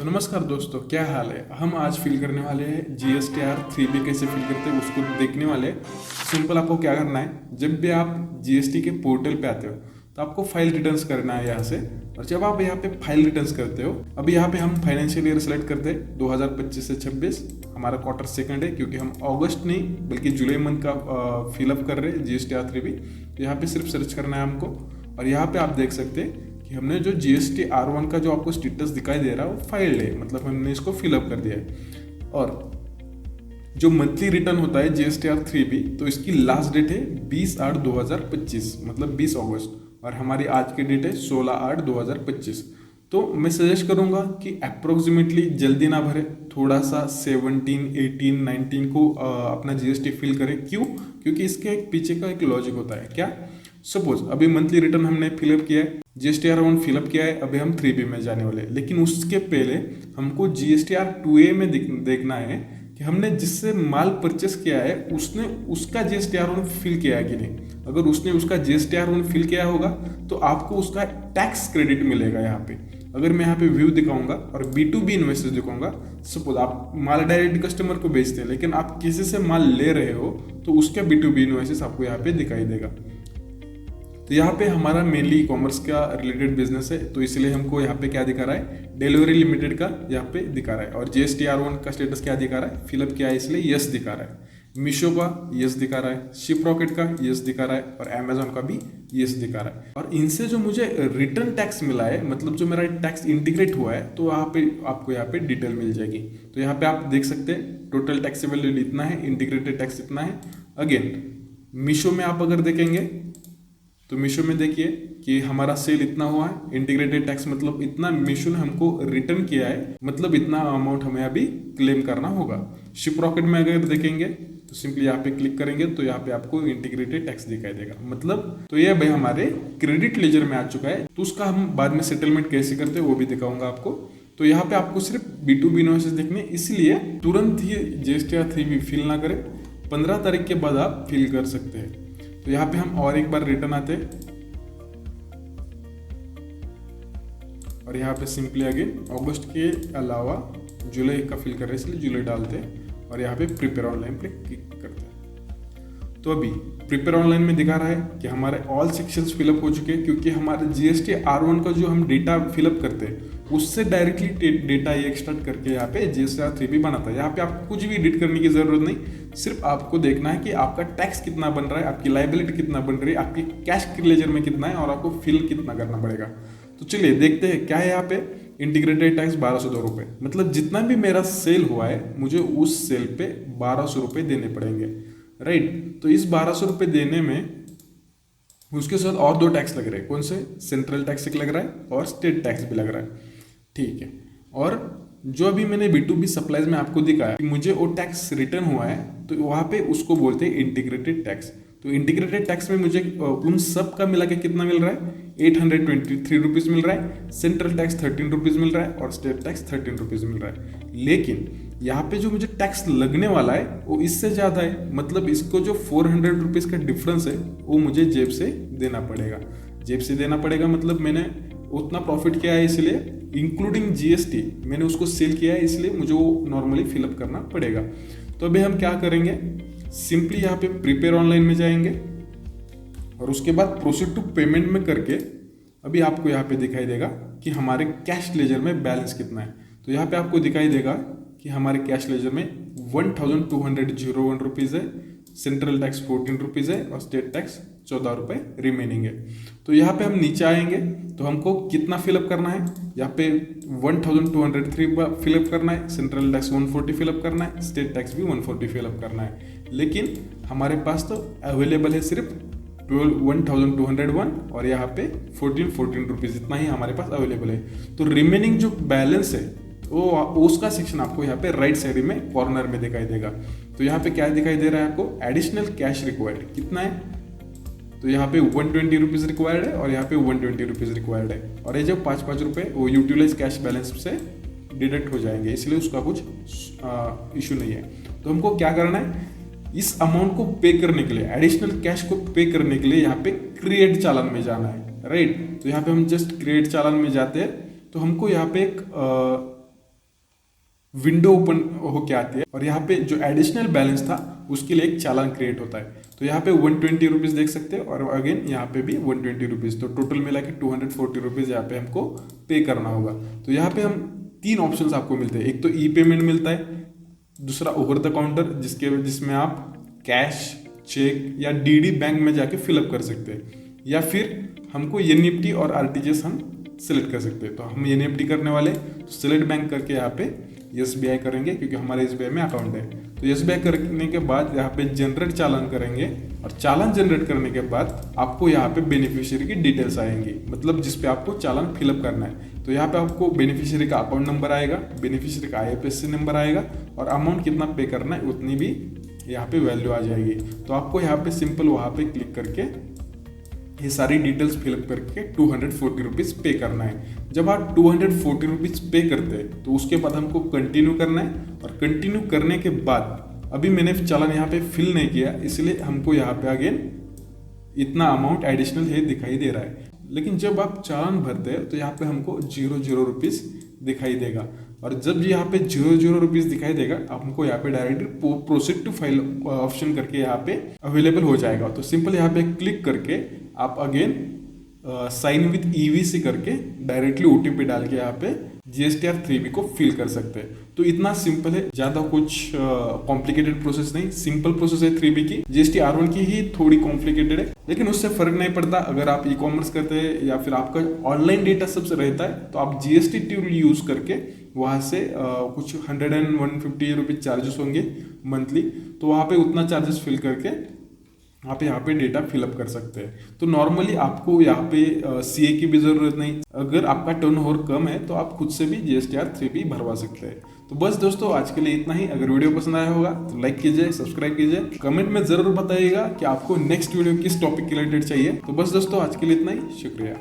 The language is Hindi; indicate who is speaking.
Speaker 1: नमस्कार दोस्तों, क्या हाल है। हम आज फिल करने वाले हैं GSTR 3B कैसे फिल करते हैं उसको देखने वाले हैं। सिंपल आपको क्या करना है, जब भी आप GST के पोर्टल पे आते हो तो आपको फाइल रिटर्न्स करना है यहाँ से। और जब आप यहाँ पे फाइल रिटर्न्स करते हो, अभी यहाँ पे हम फाइनेंशियल ईयर सेलेक्ट करते हैं 2025 से 26। हमारा क्वार्टर सेकंड है क्योंकि हम अगस्त नहीं बल्कि जुलाई मंथ का फिलअप कर रहे हैं GSTR 3B। तो यहाँ पे सिर्फ सर्च करना है हमको और यहाँ पे आप देख सकते हैं कि हमने जो GSTR1 का जो आपको स्टेटस दिखाई दे रहा है वो फाइल्ड है, मतलब हमने इसको फिलअप कर दिया है। और जो मंथली रिटर्न होता है GSTR 3B, तो इसकी लास्ट डेट है 20/8/2025, मतलब 20 अगस्त, और हमारी आज की डेट है 16/8/2025। तो मैं सजेस्ट करूंगा कि अप्रोक्सीमेटली जल्दी ना भरे, थोड़ा सा 17, 18, 19 को अपना GST फिल करें। क्यों? क्योंकि इसके पीछे का एक लॉजिक होता है। क्या? सपोज अभी मंथली रिटर्न हमने फिलअप किया है, GSTR1 फिलअप किया है, अभी हम 3B में जाने वाले हैं। लेकिन उसके पहले हमको GSTR 2A में देखना है कि हमने जिससे माल परचेस किया है उसने उसका GSTR1 फिल किया है कि नहीं। अगर उसने उसका GSTR1 फिल किया होगा तो आपको उसका टैक्स क्रेडिट मिलेगा यहाँ पे। अगर मैं यहाँ पे व्यू दिखाऊंगा और B2B इन्वॉइसेस दिखाऊंगा, सपोज आप माल डायरेक्ट कस्टमर को बेचते हैं लेकिन आप किसी से माल ले रहे हो तो उसका B2B इन्वॉइसेस आपको यहाँ पे दिखाई देगा। तो यहाँ पे हमारा मेनली ई कॉमर्स का रिलेटेड बिजनेस है, तो इसलिए हमको यहाँ पे क्या दिखा रहा है, डिलीवरी लिमिटेड का यहाँ पे दिखा रहा है। और GSTR1 का स्टेटस क्या दिखा रहा है, फिलअप किया है इसलिए यस दिखा रहा है। मीशो का यस दिखा रहा है, शिप रॉकेट का यस दिखा रहा है और अमेजोन का भी यस दिखा रहा है। और इनसे जो मुझे रिटर्न टैक्स मिला है, मतलब जो मेरा टैक्स इंटीग्रेट हुआ है, तो यहाँ पे आपको यहाँ पे डिटेल मिल जाएगी। तो यहाँ पे आप देख सकते हैं टोटल टैक्सेबल इतना है, इंटीग्रेटेड टैक्स इतना है। अगेन मीशो में आप अगर देखेंगे तो मीशो में देखिए कि हमारा सेल इतना हुआ है, इंटीग्रेटेड टैक्स मतलब इतना मीशो ने हमको रिटर्न किया है, मतलब इतना अमाउंट हमें अभी क्लेम करना होगा। शिप रॉकेट में अगर देखेंगे तो सिंपली यहाँ पे क्लिक करेंगे तो यहाँ पे आपको इंटीग्रेटेड टैक्स दिखाई देगा, मतलब तो ये भाई हमारे क्रेडिट लेजर में आ चुका है। तो उसका हम बाद में सेटलमेंट कैसे करते हैं वो भी दिखाऊंगा आपको। तो यहाँ पे आपको सिर्फ B2B इन्वॉइसेस देखने, इसलिए तुरंत ही GSTR 3B फिल ना करें, 15 तारीख के बाद आप फिल कर सकते हैं। तो यहाँ पे हम और एक बार रिटर्न आते हैं और यहाँ पे सिंपली अगेन अगस्त के अलावा जुलाई का फिल कर रहे हैं इसलिए जुलाई डालते हैं और यहाँ पे प्रिपेयर ऑनलाइन पे क्लिक करते हैं। तो अभी प्रिपेयर ऑनलाइन में दिखा रहा है कि हमारे ऑल सेक्शंस फिलअप हो चुके हैं, क्योंकि हमारे GSTR1 का जो हम डेटा फिलअप करते हैं उससे डायरेक्टली डेटा ये एक्सट्रैक्ट करके यहाँ पे GSTR 3B बनाता है। यहाँ पे आपको कुछ भी एडिट करने की जरूरत नहीं, सिर्फ आपको देखना है कि आपका टैक्स कितना बन रहा है, आपकी लाइबिलिटी कितना बन रही है, आपकी कैश लेजर में कितना है और आपको फिल कितना करना पड़ेगा। तो चलिए देखते हैं क्या है यहाँ पे। इंटीग्रेटेड टैक्स 1202 रुपये, मतलब जितना भी मेरा सेल हुआ है मुझे उस सेल पे 1200 रुपये देने पड़ेंगे, राइट। तो इस 1200 रुपये देने में उसके साथ और 2 टैक्स लग रहे हैं। कौन से? सेंट्रल टैक्स एक लग रहा है और स्टेट टैक्स भी लग रहा है, ठीक है। और जो अभी मैंने B2B सप्लाईज में आपको दिखाया कि मुझे वो टैक्स रिटर्न हुआ है, तो वहाँ पे उसको बोलते हैं इंटीग्रेटेड टैक्स। तो इंटीग्रेटेड टैक्स में मुझे उन सब का मिला के कितना मिल रहा है, 823 रुपीज़ मिल रहा है। सेंट्रल टैक्स 13 रुपीज़ मिल रहा है और स्टेट टैक्स 13 रुपीज़ मिल रहा है। लेकिन यहाँ पे जो मुझे टैक्स लगने वाला है वो इससे ज़्यादा है, मतलब इसको जो 400 रुपीज़ का डिफरेंस है वो मुझे जेब से देना पड़ेगा। जेब से देना पड़ेगा मतलब मैंने उतना प्रॉफिट किया है इसलिए इंक्लूडिंग GST मैंने उसको सेल किया है, इसलिए मुझे वो नॉर्मली फिलअप करना पड़ेगा। तो अभी हम क्या करेंगे, सिंपली यहाँ पे प्रिपेयर ऑनलाइन में जाएंगे और उसके बाद प्रोसीड टू पेमेंट में करके अभी आपको यहाँ पे दिखाई देगा कि हमारे कैश लेजर में बैलेंस कितना है। तो यहाँ पे आपको दिखाई देगा कि हमारे कैश लेजर में 1201 रुपीज़ है, सेंट्रल टैक्स 14 रुपीज़ है और स्टेट टैक्स 14 रुपये रिमेनिंग है। तो यहाँ पे हम नीचे आएंगे तो हमको कितना फिलअप करना है, यहाँ पे 1203 फिलअप करना है, सेंट्रल टैक्स 140 फिलअप करना है, स्टेट टैक्स भी 140 फिलअप करना है। लेकिन हमारे पास तो अवेलेबल है सिर्फ 1201 और यहाँ पे 14 रुपीज़, इतना ही हमारे पास अवेलेबल है। तो रिमेनिंग जो बैलेंस है वो उसका सेक्शन आपको यहाँ पे राइट साइड में कॉर्नर में दिखाई देगा। तो यहाँ पे क्या दिखाई दे रहा है आपको, एडिशनल कैश रिक्वायर्ड कितना है, तो यहाँ पे 120 रुपीज़ रिक्वायर्ड है और यहाँ पे 120 रुपीज़ रिक्वायर्ड है। और ये जो 5 रुपये वो यूटिलाइज कैश बैलेंस से डिडक्ट हो जाएंगे, इसलिए उसका कुछ इशू नहीं है। तो हमको क्या करना है, इस अमाउंट को पे करने के लिए, एडिशनल कैश को पे करने के लिए यहाँ पे क्रिएट चालान में जाना है, राइट। तो यहाँ पे हम जस्ट क्रिएट चालान में जाते हैं तो हमको यहाँ पे एक विंडो ओपन होके आती है और यहाँ पे जो एडिशनल बैलेंस था उसके लिए एक चालान क्रिएट होता है। तो यहाँ पे 120 रुपीज़ देख सकते हैं और अगेन यहाँ पे भी 120 रुपीज़, तो टोटल मिला के 240 रुपीज़ यहाँ पे हमको पे करना होगा। तो यहाँ पे हम 3 ऑप्शंस आपको मिलते हैं। एक तो ई पेमेंट मिलता है, दूसरा ओवर द काउंटर जिसमें आप कैश, चेक या डीडी बैंक में जाके फिलअप कर सकते हैं, या फिर हमको एनईएफटी और आरटीजीएस हम सिलेक्ट कर सकते हैं। तो हम एनईएफटी करने वाले तो सिलेक्ट बैंक करके यहाँ पे एसबीआई करेंगे क्योंकि हमारे एसबीआई में अकाउंट है। तो एसबीआई करने के बाद यहाँ पे जनरेट चालान करेंगे और चालान जनरेट करने के बाद आपको यहाँ पे बेनिफिशियरी की डिटेल्स आएंगी, मतलब जिस पे आपको चालान फिलअप करना है। तो यहाँ पे आपको बेनिफिशियरी का अकाउंट नंबर आएगा, बेनिफिशियरी का आईएफएससी नंबर आएगा और अमाउंट कितना पे करना है उतनी भी यहाँ पे वैल्यू आ जाएगी। तो आपको यहाँ पे सिंपल वहाँ पे क्लिक करके ये सारी डिटेल्स फिलअप करके 240 रुपीज़ पे करना है। जब आप 240 रुपीज़ पे करते हैं तो उसके बाद हमको कंटिन्यू करना है और कंटिन्यू करने के बाद अभी मैंने चालान यहाँ पे फिल नहीं किया, इसलिए हमको यहाँ पे अगेन इतना अमाउंट एडिशनल है दिखाई दे रहा है। लेकिन जब आप चालान भरते हैं तो यहाँ पे हमको 00 रुपीज़ दिखाई देगा और जब यहाँ पे 00 रुपीज़ दिखाई देगा हमको यहाँ पे direct proceed to file option करके यहाँ पे अवेलेबल हो जाएगा। तो सिंपल यहाँ पे क्लिक करके आप अगेन साइन विथ ईवीसी करके डायरेक्टली ओटीपी डाल के यहाँ पे जीएसटीआर 3B को फिल कर सकते हैं। तो इतना सिंपल है, ज़्यादा कुछ कॉम्प्लिकेटेड प्रोसेस नहीं, सिंपल प्रोसेस है 3B की। जीएसटी R1 की ही थोड़ी कॉम्प्लिकेटेड है, लेकिन उससे फर्क नहीं पड़ता। अगर आप ई कॉमर्स करते हैं या फिर आपका ऑनलाइन डेटा सबसे रहता है तो आप जीएसटी टूल यूज़ करके वहाँ से कुछ 150 रुपीज़ चार्जेस होंगे मंथली, तो वहाँ पे उतना चार्जेस फिल करके आप यहाँ पे डेटा फिलअप कर सकते हैं। तो नॉर्मली आपको यहाँ पे सीए की भी ज़रूरत नहीं, अगर आपका टर्नओवर कम है तो आप खुद से भी जीएसटीआर 3B भरवा सकते हैं। तो बस दोस्तों आज के लिए इतना ही। अगर वीडियो पसंद आया होगा तो लाइक कीजिए, सब्सक्राइब कीजिए, कमेंट में ज़रूर बताइएगा कि आपको नेक्स्ट वीडियो किस टॉपिक के रिलेटेड चाहिए। तो बस दोस्तों आज के लिए इतना ही, शुक्रिया।